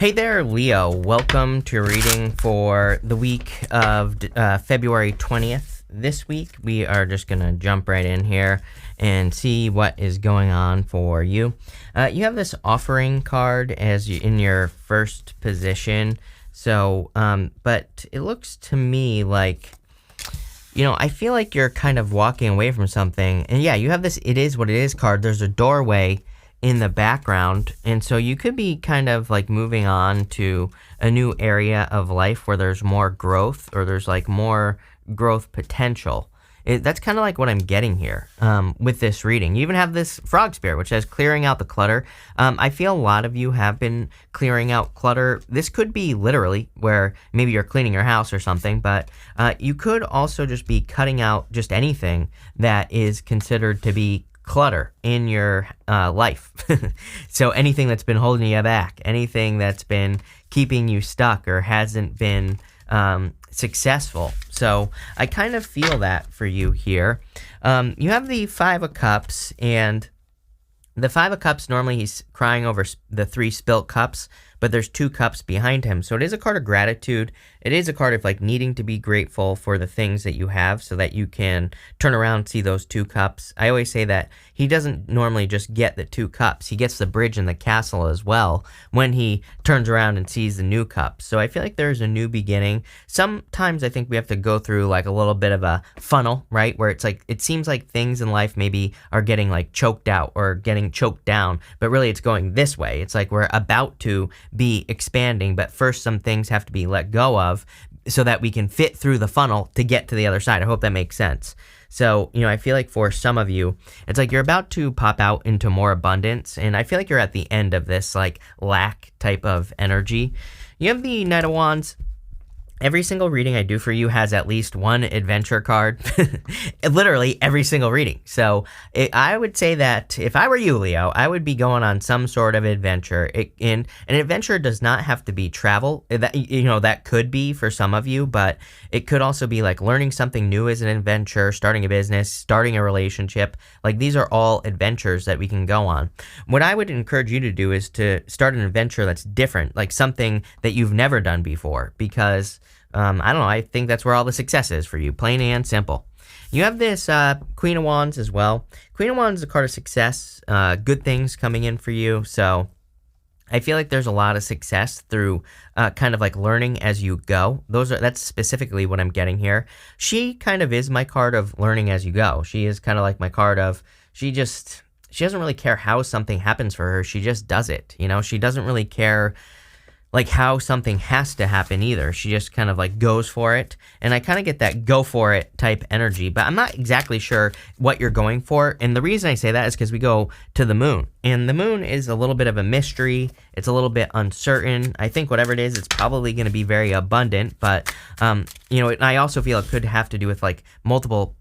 Hey there, Leo. Welcome to your reading for the week of February 20th. This week, we are just going to jump right in here and see what is going on for you. You have this offering card in your first position. So, but it looks to me like, I feel like you're kind of walking away from something. And yeah, you have this "it is what it is" card. There's a doorway in the background, and so you could be kind of like moving on to a new area of life where there's more growth, or there's like more growth potential. That's kind of like what I'm getting here with this reading. You even have this frog spirit, which says clearing out the clutter. I feel a lot of you have been clearing out clutter. This could be literally where maybe you're cleaning your house or something, but you could also just be cutting out just anything that is considered to be clutter in your life. So anything that's been holding you back, anything that's been keeping you stuck or hasn't been successful. So I kind of feel that for you here. You have the Five of Cups, and the Five of Cups, normally he's crying over the three spilt cups, but there's two cups behind him. So it is a card of gratitude. It is a card of like needing to be grateful for the things that you have so that you can turn around and see those two cups. I always say that he doesn't normally just get the two cups. He gets the bridge and the castle as well when he turns around and sees the new cups. So I feel like there's a new beginning. Sometimes I think we have to go through like a little bit of a funnel, right? Where it's like, it seems like things in life maybe are getting like choked out or getting choked down, but really it's going this way. It's like we're about to be expanding, but first some things have to be let go of so that we can fit through the funnel to get to the other side. I hope that makes sense. So, I feel like for some of you, it's like you're about to pop out into more abundance, and I feel like you're at the end of this like lack type of energy. You have the Knight of Wands. Every single reading I do for you has at least one adventure card. Literally every single reading. So I would say that if I were you, Leo, I would be going on some sort of adventure. And an adventure does not have to be travel. That could be for some of you, but it could also be like learning something new as an adventure, starting a business, starting a relationship. Like these are all adventures that we can go on. What I would encourage you to do is to start an adventure that's different, like something that you've never done before, because I don't know, I think that's where all the success is for you, plain and simple. You have this Queen of Wands as well. Queen of Wands is a card of success, good things coming in for you. So I feel like there's a lot of success through kind of like learning as you go. That's specifically what I'm getting here. She kind of is my card of learning as you go. She is kind of like my card of, she doesn't really care how something happens for her. She just does it. She doesn't really care like how something has to happen either. She just kind of like goes for it. And I kind of get that go for it type energy, but I'm not exactly sure what you're going for. And the reason I say that is because we go to the moon, and the moon is a little bit of a mystery. It's a little bit uncertain. I think whatever it is, it's probably going to be very abundant, but, I also feel it could have to do with like multiple,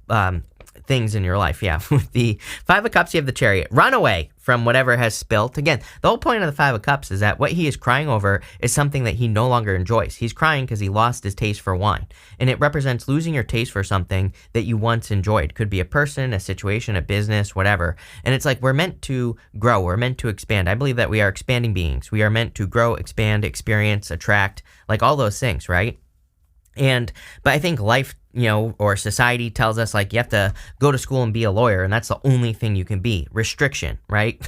things in your life. Yeah. With the Five of Cups, you have the Chariot. Run away from whatever has spilt. Again, the whole point of the Five of Cups is that what he is crying over is something that he no longer enjoys. He's crying because he lost his taste for wine. And it represents losing your taste for something that you once enjoyed. Could be a person, a situation, a business, whatever. And it's like we're meant to grow. We're meant to expand. I believe that we are expanding beings. We are meant to grow, expand, experience, attract, like all those things, right? But I think life, or society tells us like you have to go to school and be a lawyer, and that's the only thing you can be. Restriction, right?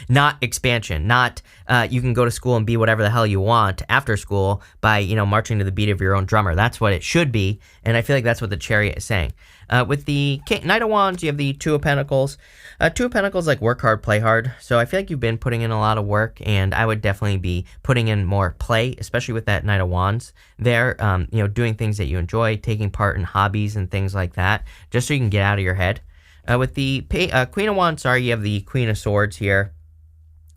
Not expansion. Not you can go to school and be whatever the hell you want after school by, marching to the beat of your own drummer. That's what it should be, and I feel like that's what the Chariot is saying. With the Knight of Wands, you have the Two of Pentacles. Two of Pentacles, like work hard, play hard. So I feel like you've been putting in a lot of work, and I would definitely be putting in more play, especially with that Knight of Wands there. Doing things that you enjoy, taking part in hobbies and things like that, just so you can get out of your head. With the Queen of Wands, you have the Queen of Swords here.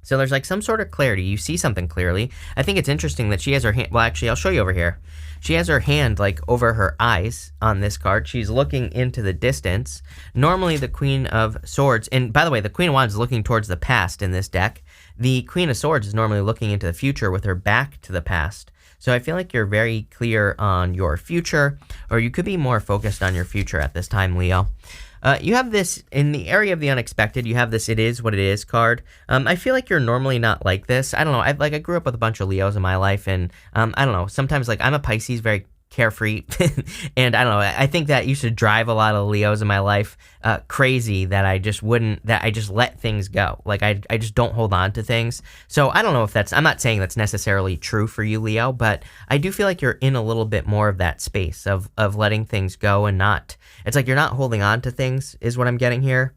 So there's like some sort of clarity. You see something clearly. I think it's interesting that she has her hand. Well, actually, I'll show you over here. She has her hand like over her eyes on this card. She's looking into the distance. Normally, the Queen of Swords, and by the way, the Queen of Wands is looking towards the past in this deck. The Queen of Swords is normally looking into the future with her back to the past. So I feel like you're very clear on your future, or you could be more focused on your future at this time, Leo. You have this in the area of the unexpected. You have this "it is what it is" card. I feel like you're normally not like this. I don't know. I grew up with a bunch of Leos in my life, and I don't know. Sometimes like I'm a Pisces, very carefree, and I don't know. I think that used to drive a lot of Leos in my life crazy. That I just wouldn't. That I just let things go. Like I just don't hold on to things. So I don't know if that's. I'm not saying that's necessarily true for you, Leo, but I do feel like you're in a little bit more of that space of letting things go and not. It's like you're not holding on to things, is what I'm getting here.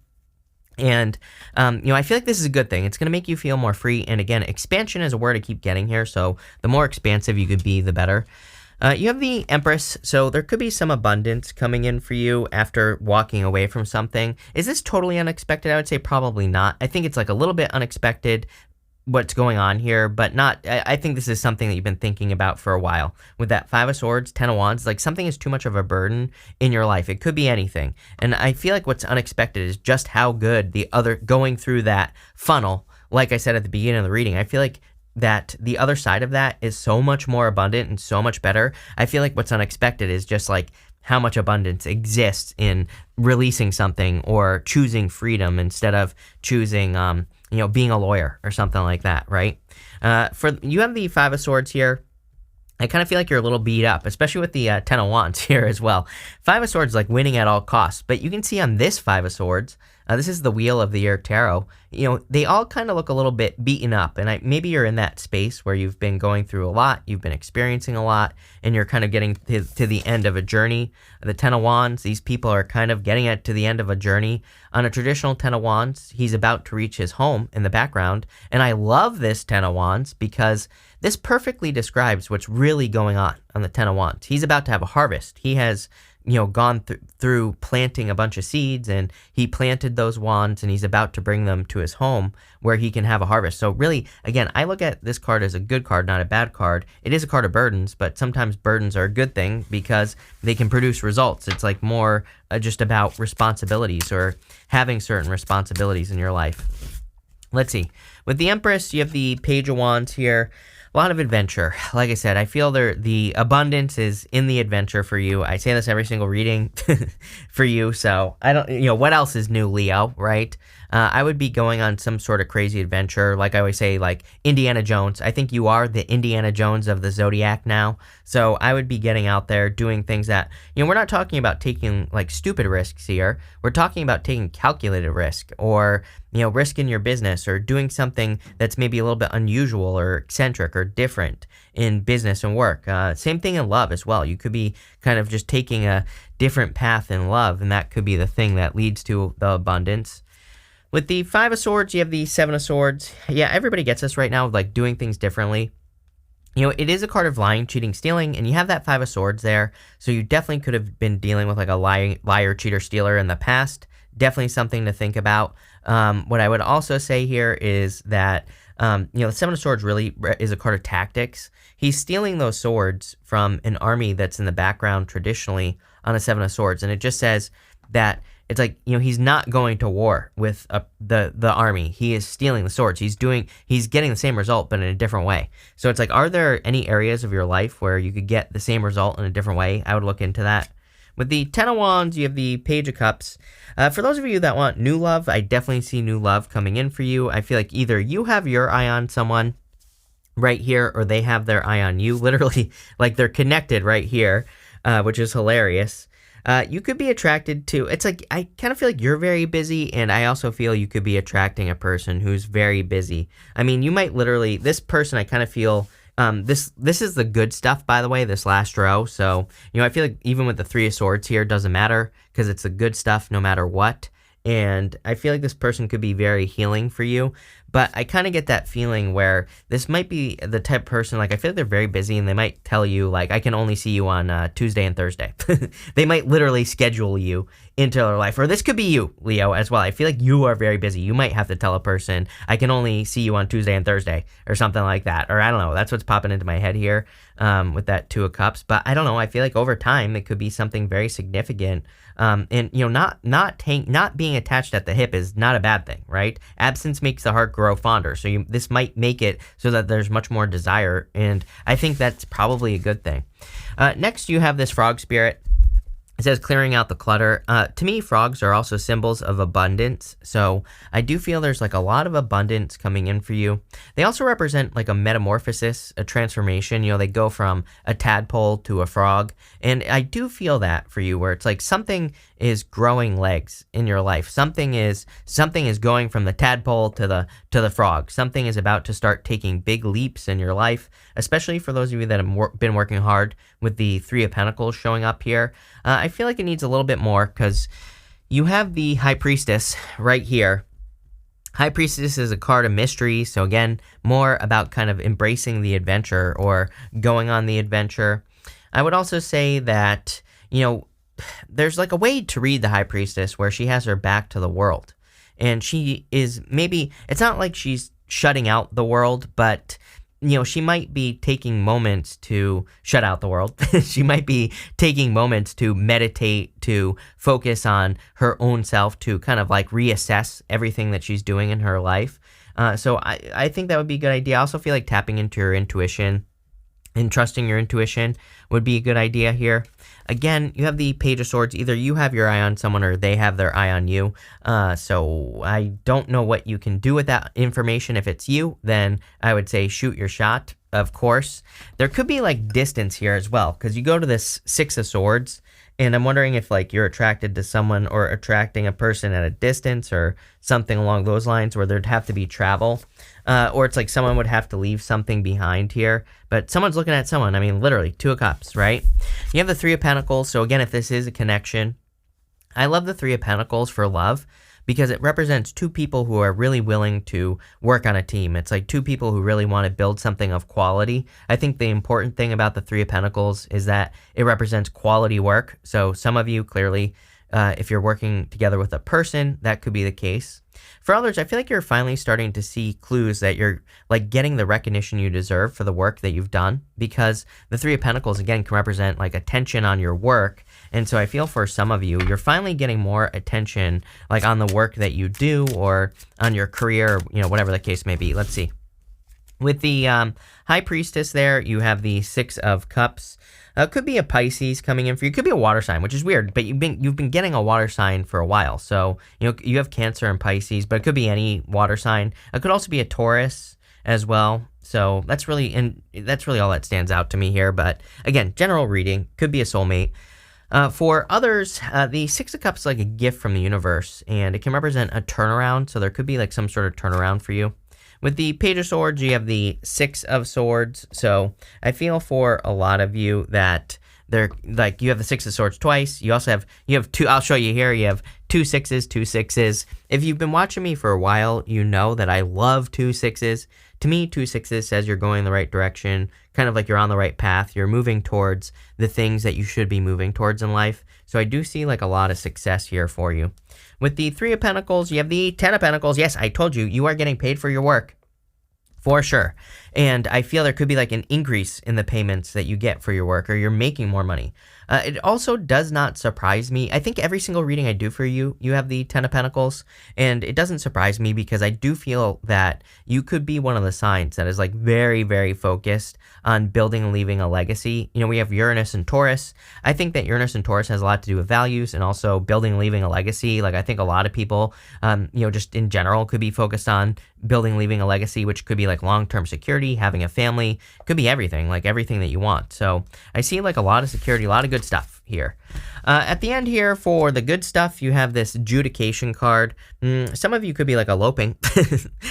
And, I feel like this is a good thing. It's going to make you feel more free. And again, expansion is a word I keep getting here. So the more expansive you could be, the better. You have the Empress. So there could be some abundance coming in for you after walking away from something. Is this totally unexpected? I would say probably not. I think it's like a little bit unexpected what's going on here, but not. I think this is something that you've been thinking about for a while. With that Five of Swords, Ten of Wands, like something is too much of a burden in your life. It could be anything. And I feel like what's unexpected is just how good the other, going through that funnel, like I said at the beginning of the reading, I feel like that the other side of that is so much more abundant and so much better. I feel like what's unexpected is just like how much abundance exists in releasing something or choosing freedom instead of choosing, being a lawyer or something like that, right? You have the Five of Swords here. I kind of feel like you're a little beat up, especially with the Ten of Wands here as well. Five of Swords, like winning at all costs. But you can see on this Five of Swords, this is the Wheel of the Year Tarot. They all kind of look a little bit beaten up. And maybe you're in that space where you've been going through a lot, you've been experiencing a lot, and you're kind of getting to the end of a journey. The Ten of Wands, these people are kind of getting it to the end of a journey. On a traditional Ten of Wands, he's about to reach his home in the background. And I love this Ten of Wands because this perfectly describes what's really going on the Ten of Wands. He's about to have a harvest. He has gone through planting a bunch of seeds, and he planted those wands, and he's about to bring them to his home where he can have a harvest. So really, again, I look at this card as a good card, not a bad card. It is a card of burdens, but sometimes burdens are a good thing because they can produce results. It's like more just about responsibilities or having certain responsibilities in your life. Let's see. With the Empress, you have the Page of Wands here. A lot of adventure. Like I said, I feel the abundance is in the adventure for you. I say this every single reading for you. So I don't, what else is new, Leo, right? I would be going on some sort of crazy adventure. Like I always say, like Indiana Jones. I think you are the Indiana Jones of the Zodiac now. So I would be getting out there doing things that, we're not talking about taking like stupid risks here. We're talking about taking calculated risk or, risk in your business or doing something that's maybe a little bit unusual or eccentric or different in business and work. Same thing in love as well. You could be kind of just taking a different path in love, and that could be the thing that leads to the abundance. With the Five of Swords, you have the Seven of Swords. Yeah, everybody gets this right now, like doing things differently. It is a card of lying, cheating, stealing, and you have that Five of Swords there. So you definitely could have been dealing with like a liar, cheater, stealer in the past. Definitely something to think about. What I would also say here is that, the Seven of Swords really is a card of tactics. He's stealing those swords from an army that's in the background traditionally on a Seven of Swords. And it just says that it's like, he's not going to war with the army. He is stealing the swords. He's getting the same result, but in a different way. So it's like, are there any areas of your life where you could get the same result in a different way? I would look into that. With the Ten of Wands, you have the Page of Cups. For those of you that want new love, I definitely see new love coming in for you. I feel like either you have your eye on someone right here or they have their eye on you. Literally, like they're connected right here, which is hilarious. You could be attracted to, it's like, I kind of feel like you're very busy, and I also feel you could be attracting a person who's very busy. I mean, you might literally, this person, I kind of feel, this is the good stuff, by the way, this last row. So, I feel like even with the Three of Swords here, it doesn't matter because it's the good stuff no matter what. And I feel like this person could be very healing for you. But I kind of get that feeling where this might be the type of person, like I feel like they're very busy and they might tell you, like, I can only see you on Tuesday and Thursday. They might literally schedule you into their life. Or this could be you, Leo, as well. I feel like you are very busy. You might have to tell a person, I can only see you on Tuesday and Thursday or something like that. Or I don't know. That's what's popping into my head here with that Two of Cups. But I don't know. I feel like over time, it could be something very significant. And not being attached at the hip is not a bad thing, right? Absence makes the heart grow fonder. So this might make it so that there's much more desire, and I think that's probably a good thing. Next, you have this Frog Spirit. It says clearing out the clutter. To me, frogs are also symbols of abundance. So I do feel there's like a lot of abundance coming in for you. They also represent like a metamorphosis, a transformation. They go from a tadpole to a frog. And I do feel that for you, where it's like something is growing legs in your life. Something is going from the tadpole to the frog. Something is about to start taking big leaps in your life, especially for those of you that have been working hard with the Three of Pentacles showing up here. I feel like it needs a little bit more because you have the High Priestess right here. High Priestess is a card of mystery, so again, more about kind of embracing the adventure or going on the adventure. I would also say that, there's like a way to read the High Priestess where she has her back to the world. And she is it's not like she's shutting out the world, but she might be taking moments to shut out the world. She might be taking moments to meditate, to focus on her own self, to kind of like reassess everything that she's doing in her life. So I think that would be a good idea. I also feel like tapping into your intuition and trusting your intuition would be a good idea here. Again, you have the Page of Swords. Either you have your eye on someone or they have their eye on you. So I don't know what you can do with that information. If it's you, then I would say shoot your shot, of course. There could be like distance here as well, because you go to this Six of Swords, and I'm wondering if like you're attracted to someone or attracting a person at a distance or something along those lines where there'd have to be travel. Or it's like someone would have to leave something behind here. But someone's looking at someone. I mean, literally, Two of Cups, right? You have the Three of Pentacles. So again, if this is a connection, I love the Three of Pentacles for love because it represents two people who are really willing to work on a team. It's like two people who really want to build something of quality. I think the important thing about the Three of Pentacles is that it represents quality work. So some of you clearly, if you're working together with a person, that could be the case. For others, I feel like you're finally starting to see clues that you're like getting the recognition you deserve for the work that you've done, because the Three of Pentacles, again, can represent like attention on your work. And so I feel for some of you, you're finally getting more attention like on the work that you do or on your career, whatever the case may be. Let's see. With the High Priestess there, you have the Six of Cups. Could be a Pisces coming in for you. Could be a water sign, which is weird, but you've been getting a water sign for a while. So, you have Cancer and Pisces, but it could be any water sign. It could also be a Taurus as well. So that's really all that stands out to me here. But again, general reading, could be a soulmate. For others, the Six of Cups is like a gift from the universe, and it can represent a turnaround. So there could be like some sort of turnaround for you. With the Page of Swords, you have the Six of Swords. So I feel for a lot of you that they're like you have the Six of Swords twice. You have two. I'll show you here. You have two sixes, two sixes. If you've been watching me for a while, you know that I love two sixes. To me, two sixes says you're going in the right direction, kind of like you're on the right path. You're moving towards the things that you should be moving towards in life. So I do see like a lot of success here for you. With the Three of Pentacles, you have the Ten of Pentacles. Yes, I told you, you are getting paid for your work. For sure. And I feel there could be like an increase in the payments that you get for your work, or you're making more money. It also does not surprise me. I think every single reading I do for you, you have the Ten of Pentacles, and it doesn't surprise me because I do feel that you could be one of the signs that is like very, very focused on building and leaving a legacy. We have Uranus and Taurus. I think that Uranus and Taurus has a lot to do with values and also building and leaving a legacy. Like I think a lot of people, just in general could be focused on building, leaving a legacy, which could be like long-term security, having a family, could be everything, like everything that you want. So I see like a lot of security, a lot of good stuff here. At the end here for the good stuff, you have this adjudication card. Some of you could be like eloping.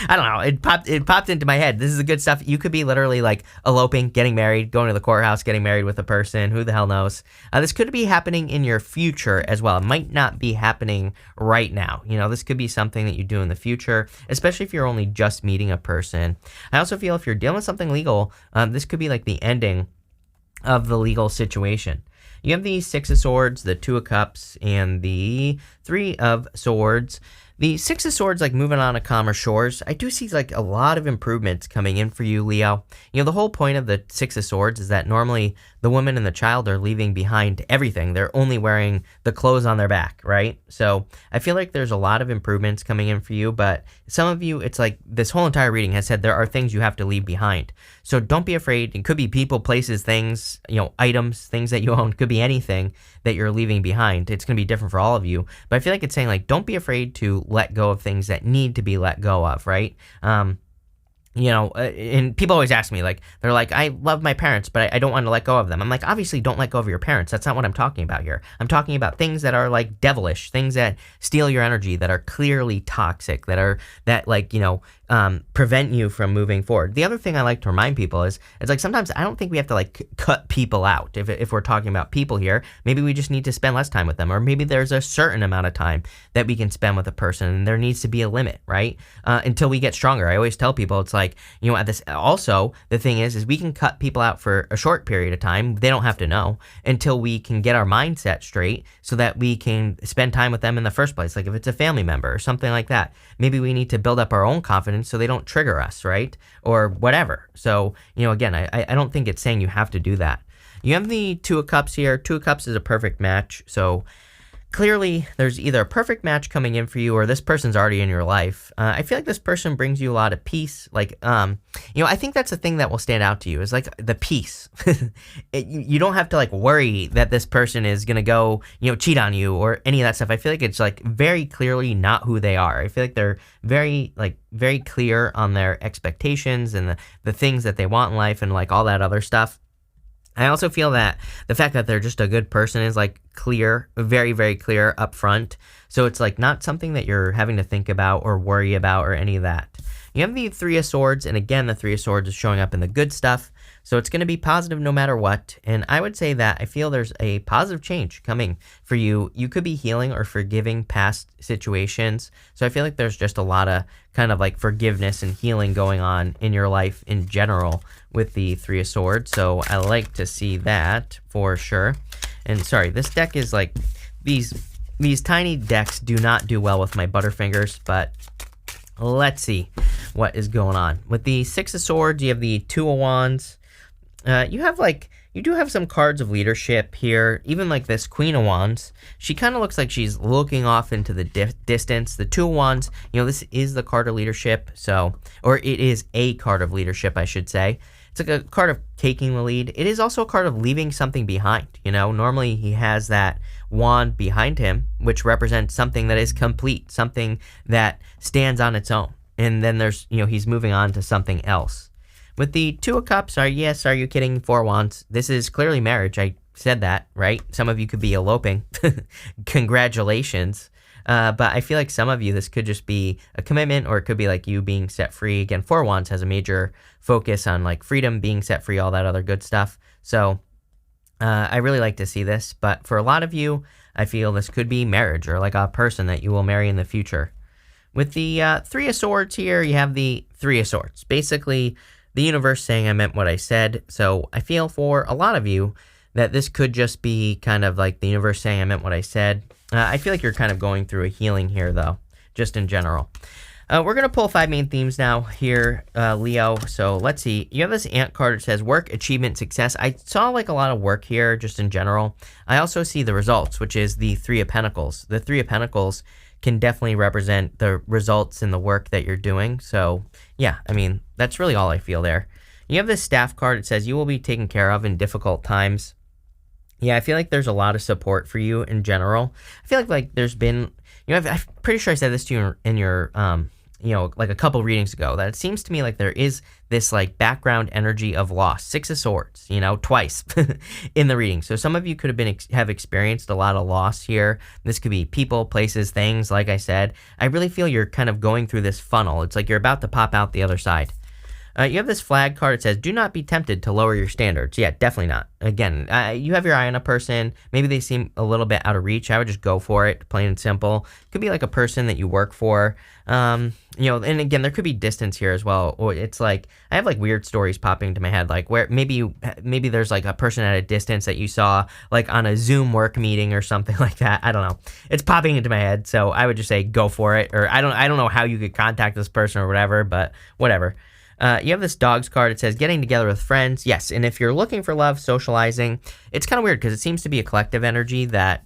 I don't know. It popped into my head. This is the good stuff. You could be literally like eloping, getting married, going to the courthouse, getting married with a person. Who the hell knows? This could be happening in your future as well. It might not be happening right now. This could be something that you do in the future, especially if you're only just meeting a person. I also feel if you're dealing with something legal, this could be like the ending of the legal situation. You have the Six of Swords, the Two of Cups, and the Three of Swords. The Six of Swords, like moving on to calmer shores, I do see like a lot of improvements coming in for you, Leo. The whole point of the Six of Swords is that normally the woman and the child are leaving behind everything. They're only wearing the clothes on their back, right? So I feel like there's a lot of improvements coming in for you, but some of you, it's like this whole entire reading has said there are things you have to leave behind. So don't be afraid. It could be people, places, things, items, things that you own. It could be anything that you're leaving behind. It's going to be different for all of you. But I feel like it's saying, like, don't be afraid to let go of things that need to be let go of, right? And people always ask me, like, they're like, I love my parents, but I don't want to let go of them. I'm like, obviously don't let go of your parents. That's not what I'm talking about here. I'm talking about things that are like devilish, things that steal your energy, that are clearly toxic, prevent you from moving forward. The other thing I like to remind people is, it's like sometimes I don't think we have to like cut people out. If we're talking about people here, maybe we just need to spend less time with them, or maybe there's a certain amount of time that we can spend with a person, and there needs to be a limit, right? Until we get stronger. I always tell people, it's like, at this also, the thing is we can cut people out for a short period of time. They don't have to know until we can get our mindset straight so that we can spend time with them in the first place. Like if it's a family member or something like that, maybe we need to build up our own confidence so they don't trigger us, right? Or whatever. So, again, I don't think it's saying you have to do that. You have the Two of Cups here. Two of Cups is a perfect match. So clearly there's either a perfect match coming in for you, or this person's already in your life. I feel like this person brings you a lot of peace. Like, I think that's the thing that will stand out to you is like the peace. You don't have to like worry that this person is going to go, cheat on you or any of that stuff. I feel like it's like very clearly not who they are. I feel like they're very clear on their expectations and the things that they want in life and like all that other stuff. I also feel that the fact that they're just a good person is like clear, very, very clear up front. So it's like not something that you're having to think about or worry about or any of that. You have the Three of Swords, and again, the Three of Swords is showing up in the good stuff. So it's going to be positive no matter what. And I would say that I feel there's a positive change coming for you. You could be healing or forgiving past situations. So I feel like there's just a lot of kind of like forgiveness and healing going on in your life in general with the Three of Swords. So I like to see that for sure. And sorry, this deck is like, these tiny decks do not do well with my butterfingers, but let's see what is going on. With the Six of Swords, you have the Two of Wands. You do have some cards of leadership here. Even like this Queen of Wands, she kind of looks like she's looking off into the distance. The Two of Wands, this is the card of leadership. Or it is a card of leadership, I should say. It's like a card of taking the lead. It is also a card of leaving something behind. Normally he has that wand behind him, which represents something that is complete, something that stands on its own. And then there's, he's moving on to something else. With the Two of Cups, are you kidding? Four of Wands. This is clearly marriage. I said that, right? Some of you could be eloping. Congratulations. But I feel like some of you, this could just be a commitment, or it could be like you being set free. Again, Four of Wands has a major focus on like freedom, being set free, all that other good stuff. So I really like to see this. But for a lot of you, I feel this could be marriage or like a person that you will marry in the future. With the Three of Swords here, you have the Three of Swords. Basically, the universe saying I meant what I said. So I feel for a lot of you that this could just be kind of like the universe saying I meant what I said. I feel like you're kind of going through a healing here, though, just in general. We're going to pull 5 main themes now here, Leo. So let's see. You have this ant card that says work, achievement, success. I saw like a lot of work here just in general. I also see the results, which is the Three of Pentacles. The Three of Pentacles can definitely represent the results in the work that you're doing. So yeah, I mean, that's really all I feel there. You have this staff card. It says you will be taken care of in difficult times. Yeah, I feel like there's a lot of support for you in general. I feel like there's been, I'm pretty sure I said this to you in your, like a couple readings ago, that it seems to me like there is this like background energy of loss. Six of Swords, twice in the reading. So some of you could have experienced a lot of loss here. This could be people, places, things. Like I said, I really feel you're kind of going through this funnel. It's like you're about to pop out the other side. You have this flag card. It says, do not be tempted to lower your standards. Yeah, definitely not. Again, you have your eye on a person. Maybe they seem a little bit out of reach. I would just go for it, plain and simple. Could be like a person that you work for. And again, there could be distance here as well. Or it's like, I have like weird stories popping into my head, like where maybe there's like a person at a distance that you saw like on a Zoom work meeting or something like that. I don't know. It's popping into my head. So I would just say go for it. Or I don't know how you could contact this person or whatever, but whatever. You have this dogs card. It says getting together with friends. Yes. And if you're looking for love, socializing, it's kind of weird because it seems to be a collective energy that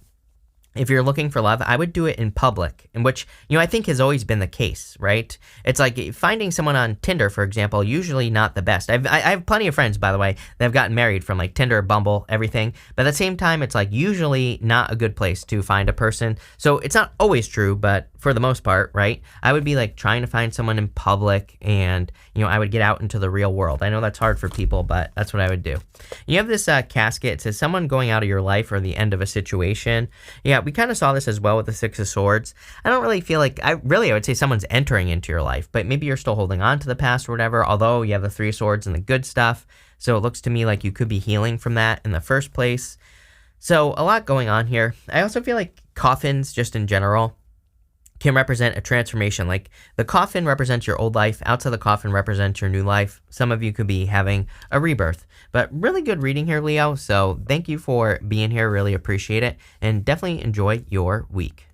if you're looking for love, I would do it in public, in which, I think has always been the case, right? It's like finding someone on Tinder, for example, usually not the best. I have plenty of friends, by the way, that have gotten married from like Tinder, Bumble, everything. But at the same time, it's like usually not a good place to find a person. So it's not always true, but for the most part, right? I would be like trying to find someone in public and, I would get out into the real world. I know that's hard for people, but that's what I would do. You have this casket. It says someone going out of your life or the end of a situation. Yeah, we kind of saw this as well with the Six of Swords. I don't really feel like, I would say someone's entering into your life, but maybe you're still holding on to the past or whatever, although you have the Three of Swords and the good stuff. So it looks to me like you could be healing from that in the first place. So a lot going on here. I also feel like coffins, just in general, can represent a transformation. Like the coffin represents your old life, outside the coffin represents your new life. Some of you could be having a rebirth, but really good reading here, Leo. So thank you for being here. Really appreciate it. And definitely enjoy your week.